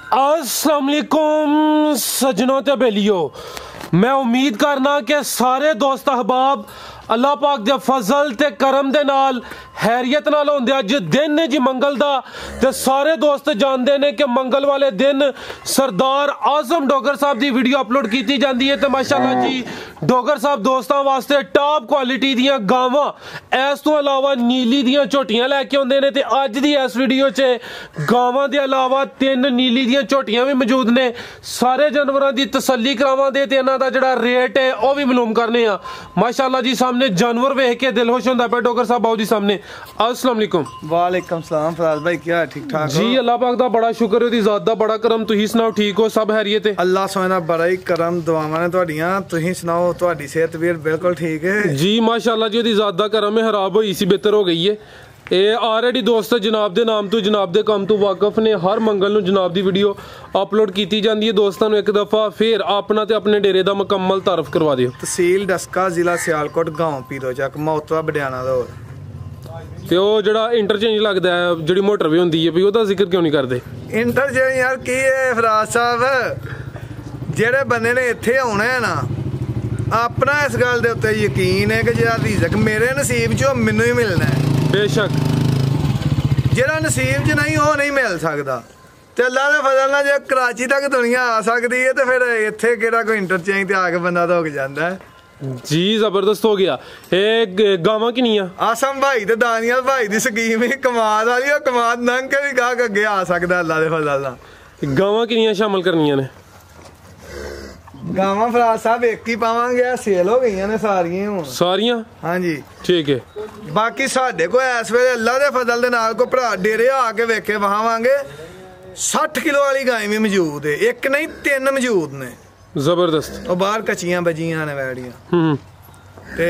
अस्सलाम वालेकुम सजनों ते बेलियो। मैं उम्मीद करना कि सारे दोस्त अहबाब अल्लाह पाक दे फजल ते करम दे नाल हैरियत नाल होंदे। अज दिन ने जी मंगल दा ते सारे दोस्त जानते हैं कि मंगल वाले दिन सरदार आजम डोगर साहब की वीडियो अपलोड की जाती है। तो माशाल्लाह जी डोगर साहब दोस्तों वास्ते टॉप क्वालिटी दियां गावां इस तो अलावा नीली दियां झोटियां लैके आउंदे ने। ते अज दी इस वीडियो च गावां दे अलावा 3 नीली दियां झोटियां भी मौजूद ने। सारे जानवरों की तसल्ली करावांगे ते इन्हां दा जिहड़ा रेट है वह भी मालूम करने आ। माशाल्लाह जी सामने जानवर वेख के दिल खुश होंदा पे। डोगर साहब बाबू जी सामने अस्सलाम वालेकुम। वालेकुम सलाम फराज भाई, क्या ठीक ठाक जी? अल्लाह पाक दा बड़ा शुक्र है, ज़ात दा बड़ा करम। तुही सुनाओ ठीक हो? सब हैरियत है? अल्लाह सोना बड़ा ही करम दुआवां ने तुहाडियां। तुही सुनाओ तुहाडी सेहत भी बिल्कुल ठीक है जी? माशाल्लाह जी ज़ात दा करम है, खराब हुई सी बेहतर हो गई है। ये ऑलरेडी दोस्त जनाब दे नाम तो जनाब दे काम तो वाकफ ने। हर मंगल नूं जनाब दी वीडियो अपलोड की जाती है। दोस्तों एक दफ़ा फिर अपना ते अपने डेरे का मुकम्मल तारफ करवा दियो। तहसील डस्का, जिला सियालकोट, गांव पीरोचक, मौतवा बडियाना दा। ते वो जिहड़ा इंटरचेंज लगदा है, जिहड़ी मोटर भी हुंदी है, भी ओहदा जिक्र क्यों नहीं करदे? इंटरचेंज यार की है फराज साहब, जेड़े बंदे ने इत्थे आउणा है ना, अपना इस गल दे उत्ते यकीन है कि जेड़ा रिज़क मेरे नसीब चो मैनूं ही मिलना है। बेशक जेड़ा नसीब च नहीं वो नहीं मिल सकता। ते अल्लाह दे फजल नाल जे कराची तक दुनिया आ सकती है तो फिर इत्थे केड़ा कोई इंटरचेंज ते आके बंदा तो हो जांदा है जी। जबरदस्त हो गया। गावां किन्नियां? आसम भाई ते दानियल भाई दी स्कीम ही कमाल वाली। और कमाल नंग के भी गाहक अगे आ सकदा अल्लाह दे फजल नाल। गावां किन्नियां शामिल करनियां ने? गावां फराज साहब एक ही पावांगे, सेल हो गई ने सारियां हुण। सारियां? हाँ जी ठीक है। बाकी साडे को इस वेले अल्लाह दे फजल दे नाल को भरा डेरे आके वेखे वहावांगे 60 किलो वाली गाय भी मौजूद है। एक नहीं 3 मौजूद ने। जबरदस्त। और बाहर कच्चियां बजियां ने वैड़ियां ते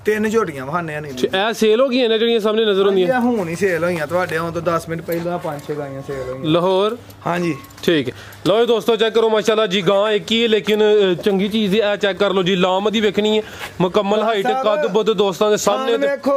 3 झोटियां वहाने नहीं। ए सेल हो गई ने ਜਿਹੜੀਆਂ ਸਾਹਮਣੇ ਨਜ਼ਰ ਹੁੰਦੀਆਂ? ਹੁਣ ਹੀ ਸੇਲ ਹੋਈਆਂ ਤੁਹਾਡੇ ਆਉਣ ਤੋਂ 10 ਮਿੰਟ ਪਹਿਲਾਂ 5-6 ਗਾਈਆਂ ਸੇਲ ਹੋਈਆਂ ਲਾਹੌਰ। हाँ जी ठीक है। लो दोस्तों चेक करो माशाल्लाह जी, गां एक ही है लेकिन चंगी चीज है। चेक कर लो जी, लाम दी वेखनी है, मुकम्मल हाइट कद बुद्ध दोस्तों के सामने देखो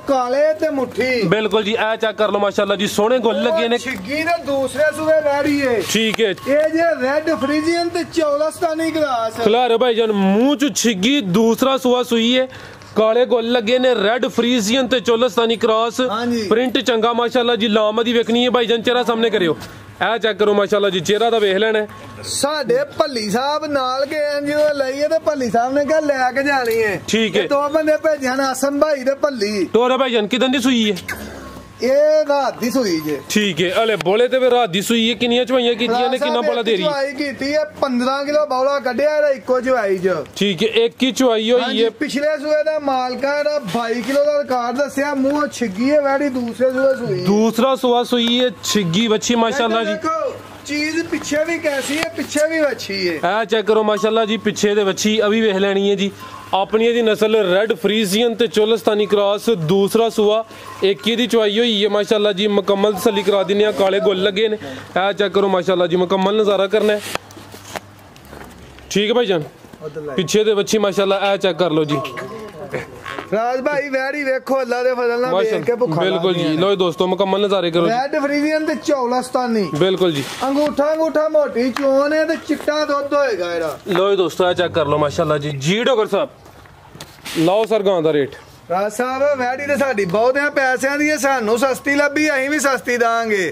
काले ते मुट्ठी। बिल्कुल जी, ए चेक कर लो माशाल्लाह जी, सोने गुल लगे ने। छिग्गी ने दूसरे सूबे बैठी है। ठीक है। ये जे रेड फ्रीजियन ते चौलस्तानी ग्रास खिलारे भाईजान मुंह च छिग्गी, दूसरा सुआ सुई है, काले गुल लगे ने, रेड फ्रीजियन ते चौलस्तानी क्रॉस, प्रिंट चंगा माशाल्लाह जी। लाम दी वेखनी है भाईजान, चेहरा सामने करियो, ए चेक करो माशाल्लाह जी, चेहरा दा वेख लेना। साडे भल्ली साहब नाल गए जो लईए ते भल्ली साहब ने कहा लेके जानी है। ठीक है। 2 बंदे भेजे ने, आसम भाई ते भल्ली। टोरा भाईजान किदन दी सुई है? ये रात दी सुई जे। ठीक है। अले बोले ते रात दी सुई है। किन्नियां चवाइयां कीतियां ने, किन्ना बोला दे रही? चवाई कीती है 15 किलो बौला कढिया है इको चवाई च। ठीक है, एक ही चवाई होई है। पिछले सूए दा मालका दा 22 किलो दा रिकॉर्ड दस्या। मुंह छिग्गी है वैडी, दूसरे सूए सुई, दूसरा सुआ सुई है, छिग्गी बच्ची माशाल्लाह जी। चीज पीछे भी कैसी है, पीछे भी बच्ची है। चेक करो माशाल्लाह जी, पीछे दे बच्ची अभी वेख लेनी है जी। अपनी दी नस्ल रेड फ्रीजियन ते चौलस्तानी क्रॉस, दूसरा सुआ, एक ही दी चवाई हुई है माशाल्लाह जी। मुकम्मल तसल्ली करा दिने, काले गुल लगे ने। चेक करो माशाल्लाह जी, मुकम्मल नज़ारा करना है। ठीक है भाईजान, पीछे दे बच्ची माशाल्लाह। चेक कर लो जी राज भाई वैडी वेखो, अल्लाह दे फजल नाल देख के भुखा। बिल्कुल जी। लो दोस्तों मुकम्मल नज़ारे करो। रेड फ्रीजियन ते चौलस्तानी। बिल्कुल जी। अंगूठा मोटी चोन है ते चिट्टा दुध होएगा एदा। लो दोस्तों चेक कर लो माशाल्लाह जी। जी डोगर साहब लाओ सर गां दा रेट। राज साहब वैडी ते साडी बहुत पैसिਆਂ ਦੀ ਹੈ, ਸਾਨੂੰ सस्ती लभी, ਅਸੀਂ भी सस्ती दांगे।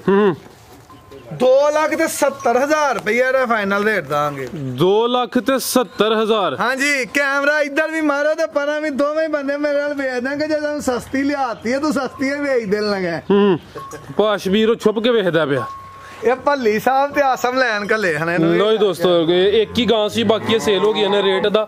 2,70,000 रुपया ਦਾ फाइनल रेट दांगे। 2,70,000? हाँ जी। कैमरा इधर भी मारो तो परा भी दोवें बंदे मेरे नाल भेज देंगे। जो तुम सस्ती लियाती है तू सस्ती ही भेज देन लगे। पाश वीर छुप के वेखदा पिया। ये भल्ली साहब ते आसम लैन कले हने। लो दोस्तों एक ही गां सी, बाकी सेल हो गई ने। रेट दा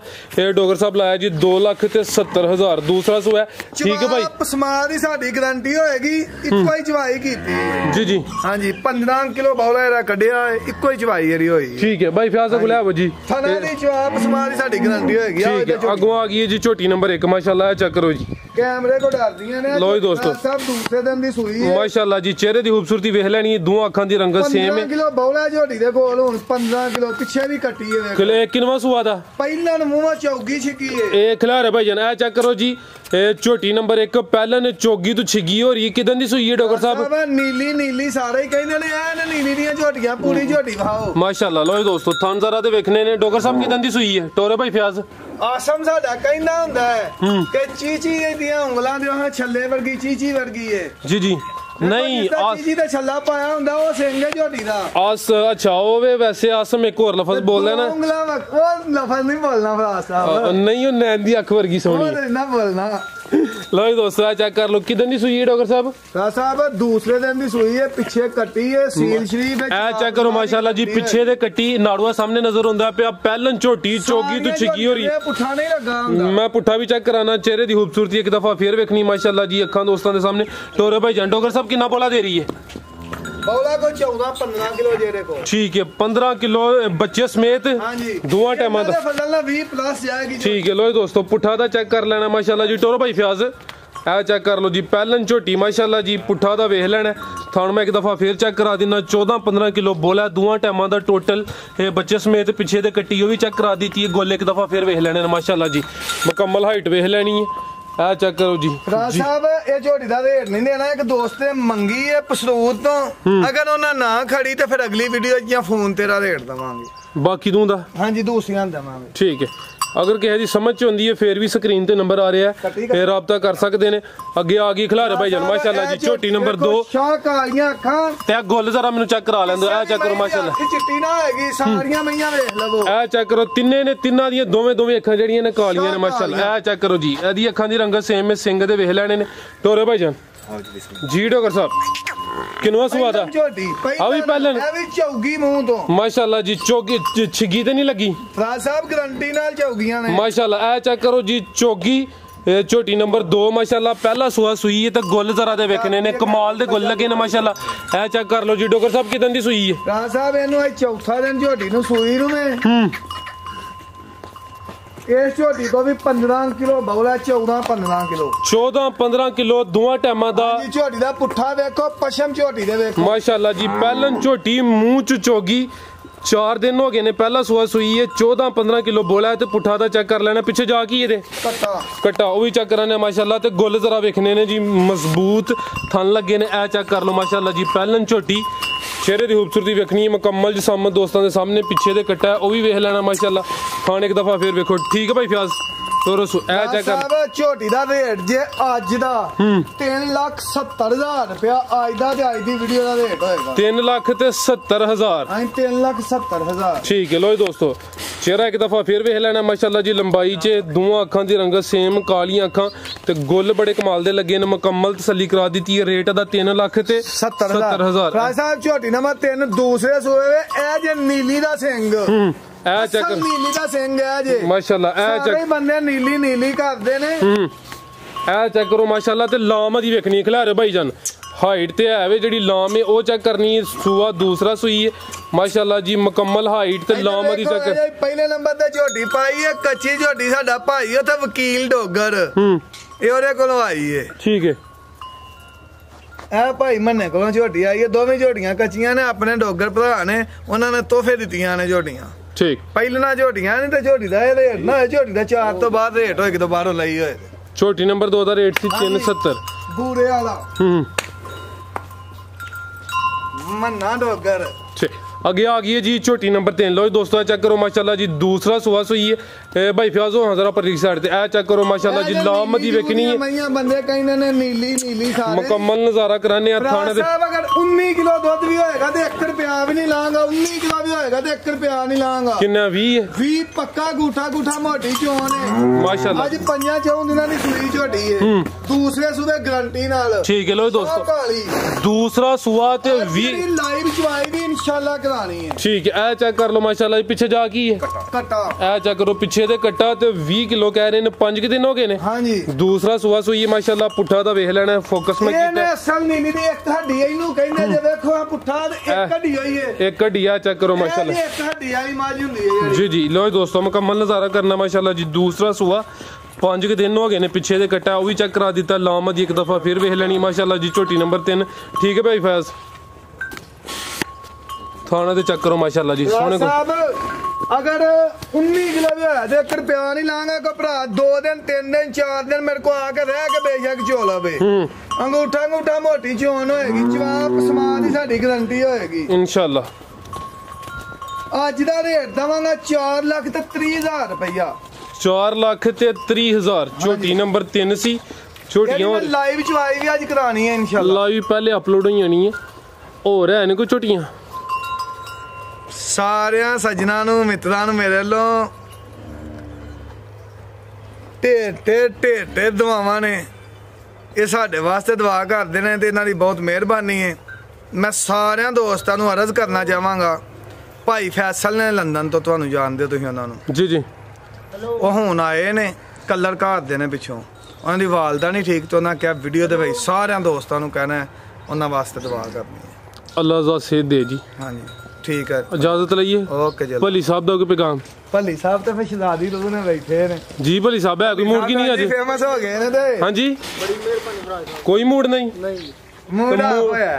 डोगर साहब लाया जी 2,70,000, दूसरा सो है। ठीक है भाई, पसमा दी साडी गारंटी होएगी। इको ही चवाई कीती जी जी। हां जी 15 किलो बौला एरा कढिया, इको ही चवाई एरी होई। ठीक है भाई, फ्याज को ले जी। थाना दी चवा पसमा दी साडी गारंटी होएगी। ठीक है, अगों आ गई है जी झोटी नंबर 1 माशाल्लाह। चेक करो जी, कैमरे को डरदियां ने। लो जी दोस्तों सब दूसरे दिन दी सूई है माशाल्लाह जी। चेहरे दी खूबसूरती वेख लैनी है, दोवां अखां दी रंगत सेम है। 15 किलो बौला झोटी दे कोल हुन 15 किलो पिछे भी कट्टी है। किलो किनवा सुआ दा पहला मूंह चौगी छिकी है। ए खिलारे भाई जन ए चेक करो जी, झोटी नंबर 1 पहलन चोगी तो छिगी हो रही है। किदन दी सुई है डॉक्टर साहब? नीली नीली सारे ही कहंदे ने ऐन नीली दी झोटियां पूरी झोटी खाओ माशाल्लाह। लो जी दोस्तों थन जरा ते वेखने ने डॉक्टर साहब किदन दी सुई है? टोरे भाई फ्याज आसम साडा कहंदा हुंदा है कि चीची दियां उंगलां दे हां छल्ले वर्गी चीची वर्गी है। जी जी नहीं चीची दा छल्ला पाया हुंदा ओ सिंग है झोटी दा। आस अच्छा ओवे वैसे आसम एक और लफ्ज बोल लेना उंगलां वो लफ्ज नहीं बोलना फराज साहब। नहीं ओ नैन दी अख वर्गी सोनी वो ना बोलना। लो जी दोस्तों चेक कर लो किदन दी सुई है डॉक्टर साहब? फराज साहब दूसरे दिन दी सुई है, पिछे कट्टी है सील शरीफ है। ए चेक करो माशाल्लाह जी, पिछे दे कट्टी नाड़ुआ सामने नजर हुंदा पे। पहलन झोटी चोगी तो छिगी हो रही। पुठा नहीं लगा हुंदा। मैं पुठा भी चेक कराना। चेहरे दी खूबसूरती एक दफा फिर वेखनी माशाल्लाह जी अखां दोस्तां दे सामने। टोरे भाई जान डॉक्टर साहब कितना बोला दे रही है? बौला को 14-15 किलो जेरे को। ठीक है 15 किलो बच्चे समेत दुआ टाइम दा फजलना 20 प्लस जाएगी। ठीक है लो जी दोस्तों पुठा दा चेक कर लेना माशाल्लाह जी। टोरो भाई फ्याज ए चेक कर लो जी, पहलन झोटी माशाल्लाह जी। पुठा दा वेख लेना थान मैं एक दफा फिर चेक करा देना। 14-15 किलो बोला दुआ टाइम दा टोटल बच्चे समेत पिछे दे कट्टी भी चेक करा दी थी। गोले एक दफा फिर वेख लेने माशाल्लाह जी। मुकम्मल हाइट वेख लेनी है। आ चेक करो जी फराज साहब ये झोटी दा रेट नहीं देना। एक दोस्त ने मंगी है पसरूर तो, अगर उन्हें ना खड़ी तो फिर अगली वीडियो च फोन तेरा रेट दवांगे। बाकी दूं दा हां जी दूसरियां दवांगे। ठीक है अगर किसी की समझ च होंदी है फिर भी स्क्रीन ते नंबर आ रहा है, फिर राबता कर सकते हैं। अगे आ गई खिलारे भाई जान माशाल्लाह जी। झोटी नंबर 2 शाह कालियां अखां ते गोल जरा मेनू चेक करा लेंदो। ए चेक करो माशाल्लाह चिट्टी ना होएगी सारियां मैयां देख लवो। ए चेक करो तिन्ने ने तिन्ना दी दोवें अखां जड़ियां ने कालियां ने माशाल्लाह। ए चेक करो जी एदी अखां दी रंगत सेम है, सिंग दे वेख लेने ने। टोरे भाई जान जी डॉक्टर साहब किनवा सुआ था? अभी पहले चौगी मुंह तो माशाल्लाह जी। चौगी छिगी ते नहीं लगी फराज साहब गारंटी नाल चौगियां ने माशाल्लाह। ए चेक करो जी चौगी झोटी नंबर 2 माशाल्लाह। पहला सुआ सुई है तो गुल जरा दे वेखने ने कमाल दे गुल लगे ने माशाल्लाह। ए चेक कर लो जी डॉक्टर साहब किदन दी सुई है? फराज साहब एनु चौथा दिन झोटी नु सुई नु में इस झोटी को भी 15 किलो बौला 14-15 किलो 14-15 किलो दुआ टाइमां दा। झोटी दा पुठा देखो पशम झोटी दे देखो माशाल्लाह जी। पहलन झोटी मुंह च चोगी 4 दिन हो गए ने। पहला सुआ सुई है 14-15 किलो बोला है तो पुठा दा चेक कर लेना। पिछे जा की कट्टा वो भी चेक कराने माशाल्लाह। ते गुल जरा वेखने ने जी मजबूत थन लगे ने। ए चेक कर लो माशाल्लाह जी। पहलन झोटी चेहरे की खूबसूरती वेखनी है मुकम्मल जिसामत दोस्तों के सामने। पिछे दे कट्टा है वो भी वेख लेना माशाल्लाह। खान एक दफा फिर वेखो। ठीक है भाई फ्याज तो झोटी दा रेट जे अज दा 3,70,000 रुपया अज दा ते अज दी वीडियो दा रेट होएगा 3,70,000। 3,70,000 ठीक है लो दोस्तों चेहरा एक दफा फिर वेख लेना माशाल्लाह जी। लंबाई च दुआ अखां दी रंगत सेम कालियां अखां ते गुल बड़े कमाल दे लगे ने। मुकम्मल तसल्ली करा दी है। रेट दा 3,70,000। फराज साहब झोटी नंबर 3 दूसरे सूए ए जे नीली दा सिंग नीली दा सिंग है जे माशाल्लाह। सारे बंदे नीली नीली करदे ने। ए चेक करो माशाल्लाह। ते लाम दी वेखनी खिलारे भाई जान हाइट ते है वे जेडी लाम है ओ चेक करनी है। सुआ दूसरा सुई है माशाल्लाह जी। मुकम्मल हाइट ते लाम दी चेक पहले नंबर ते झोटी पाई है कच्ची झोटी। साडा भाई उथे वकील डोगर ए ओरे कोलों आई है। ठीक है ए भाई मन्ने कोलों झोटी आई है। दोवें झोटियां कच्चियां ने। अपने डोगर भरा ने उन्होंने तोहफे दित्तियां ने झोटियां। ठीक पहलना झोटियां ने ते झोटी दा रेट ना झोटी दा 4 तो बाद रेट होए कि बाहरों लई होए। झोटी नंबर 2 दा रेट सी 370 बूरे वाला मन्ना डोगर। ठीक आगे आ गई है जी झोटी नंबर 3। लो दोस्तों चेक करो माशाल्लाह जी। दूसरा सुआ सुई है भाई फ्याज हो जरा पर साइड ते ए चेक करो माशाल्लाह जी। लाम दी वेखनी है मैया बंदे कहने ने नीली नीली सारे मुकम्मल नजारा कराने थाने दे। अगर 19 किलो दूध भी होएगा तो 1 रुपया भी नहीं लांगा। 19 किलो भी होएगा तो 1 रुपया नहीं लांगा। कितना 20 है 20 पक्का गूठा गूठा मोटी चोन है माशाल्लाह। आज 5 चौं दिनां दी सुई झोटी है दूसरे सूबे गारंटी नाल। ठीक है लो दोस्तों दूसरा सुआ ते 20 लाइव चवाई भी इंशाल्लाह करानी है। ठीक है ए चेक कर लो माशाल्लाह। पीछे जा की है कट्टा ए चेक करो पिछे दे कट्टा ते 20 किलो कह रहे ने। 5 दिन हो गए ने। हां जी दूसरा सुआ सुई माशाल्लाह। पुठा दा वेख लेना फोकस में कीता ये असल नीली दी एक हड्डी इनु कहंदे जे देखो आ पुठा ते एक हड्डी होई है। एक हड्डी आ चेक करो माशाल्लाह। एक हड्डी आई माज हुंदी है जी जी लो दोस्तों मुकम्मल नजारा करना माशाल्लाह जी। दूसरा सुआ 5 ਕੁ ਦਿਨ ਹੋ ਗਏ ਨੇ ਪਿੱਛੇ ਦੇ ਕੱਟਾ ਉਹ ਵੀ ਚੈੱਕ ਕਰਾ ਦਿੱਤਾ ਲਾਮਦ ਇੱਕ ਦਫਾ ਫਿਰ ਵੇਖ ਲੈਣੀ ਮਾਸ਼ਾਅੱਲਾ ਜੀ ਝੋਟੀ ਨੰਬਰ 3 ਠੀਕ ਹੈ ਭਾਈ ਫੈਜ਼ ਥਾਣਾ ਤੇ ਚੈੱਕ ਕਰੋ ਮਾਸ਼ਾਅੱਲਾ ਜੀ ਸੋਹਣੇ ਸਾਹਿਬ अगर 19 किलो भी होया तो 1 रुपया नहीं लांगा को भरा 2 दिन 3 दिन 4 दिन मेरे को आके रह के बेशक चोला बे अंगूठा अंगूठा मोटी चोन होएगी जवाब समाज की साडी गारंटी होएगी इंशाअल्लाह आज दा रेट दवांगा 4 लाख ते 30,000 रुपया 4 ਲੱਖ ਤੇ 30,000 ਝੋਟੀ ਨੰਬਰ 3 ਸੀ ਝੋਟੀਆਂ ਲਾਈਵ ਚਵਾਈ ਵੀ ਅੱਜ ਕਰਾਣੀ ਹੈ इंशाअल्लाह ਲਾਈਵ ਪਹਿਲੇ ਅਪਲੋਡ ਹੋਈ ਜਾਣੀ ਹੈ ਹੋਰ ਹੈ ਨੇ ਕੋਈ ਝੋਟੀਆਂ ਸਾਰਿਆਂ ਸੱਜਣਾ ਨੂੰ ਮਿੱਤਰਾਂ ਨੂੰ ਮੇਰੇ ਵੱਲੋਂ ਢੇਰ ਦੁਆਵਾਂ ਨੇ ਇਹ ਸਾਡੇ ਵਾਸਤੇ ਦੁਆ ਕਰਦੇ ਨੇ ਤੇ ਇਹਨਾਂ ਦੀ ਬਹੁਤ ਮਿਹਰਬਾਨੀ ਹੈ ਮੈਂ ਸਾਰਿਆਂ ਦੋਸਤਾਂ ਨੂੰ ਅਰਜ਼ ਕਰਨਾ ਚਾਹਾਂਗਾ ਭਾਈ ਫੈਸਲ ਨੇ ਲੰਡਨ ਤੋਂ ਤੁਹਾਨੂੰ ਜਾਣਦੇ ਤੁਸੀਂ ਉਹਨਾਂ ਨੂੰ ਜੀ ਜੀ ਉਹ ਹੁਣ ਆਏ ਨੇ ਕਲਰ ਘਾਟ ਦੇ ਨੇ ਪਿੱਛੋਂ ਉਹਨਾਂ ਦੀ ਵਾਲਦਾ ਨਹੀਂ ਠੀਕ ਤੇ ਉਹਨਾਂ ਕਿਹਾ ਵੀਡੀਓ ਦੇ ਵਿੱਚ ਸਾਰਿਆਂ ਦੋਸਤਾਂ ਨੂੰ ਕਹਿਣਾ ਉਹਨਾਂ ਵਾਸਤੇ ਦੁਆ ਕਰਨੀ ਹੈ ਅੱਲਾਹ ਦਾ ਸੇਧ ਦੇ ਜੀ ਹਾਂਜੀ ਠੀਕ ਹੈ इजाजत लइए ओके जी भली साहब दा कोई पैगाम भली साहब तो फिर शहजादी लोग ने बैठे ने जी भली साहब है कोई मूड की नहीं आज फेमस हो गए ने ते हां जी बड़ी मेहरबानी कोई मूड नहीं मूड आ होया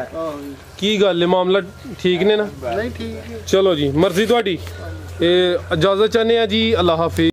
की गल है मामला ठीक ने ना नहीं ठीक चलो जी मर्जी ਤੁਹਾਡੀ इजाजत चाहने हैं जी अल्लाह हाफिज।